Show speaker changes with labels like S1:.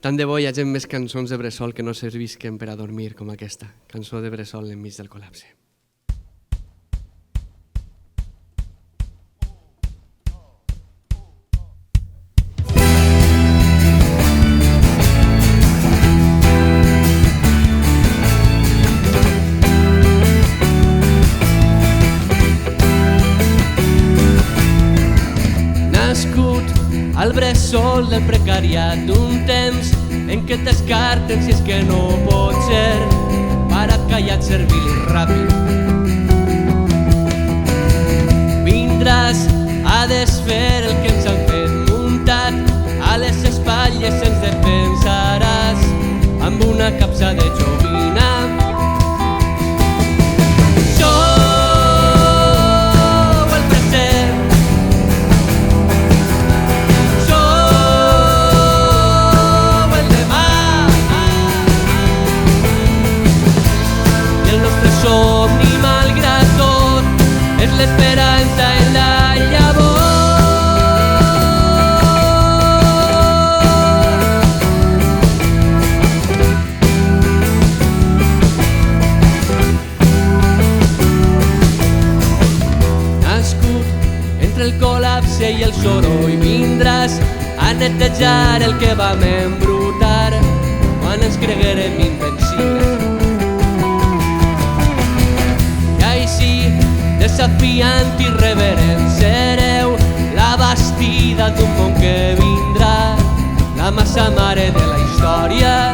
S1: Tant de bo hi hagi més cançons de bressol que no servisquen per a dormir com aquesta, cançó de bressol enmig del col·lapse.
S2: Nascut al bressol del precariat d'un temps en què t'escarten si és que no pot ser, parat, callat, servil i ràpid. Vindràs a desfer el que ens han fet muntat, a les espatlles ens defensaràs amb una capsa de joguina. Somni, malgrat tot, és l'esperança en la llavor. Nascut entre el col·lapse i el soroll, vindràs a netejar el que vam embrutar quan ens creguérem invencibles. Desafiant i reverent sereu la bastida d'un món que vindrà, la massa mare de la història.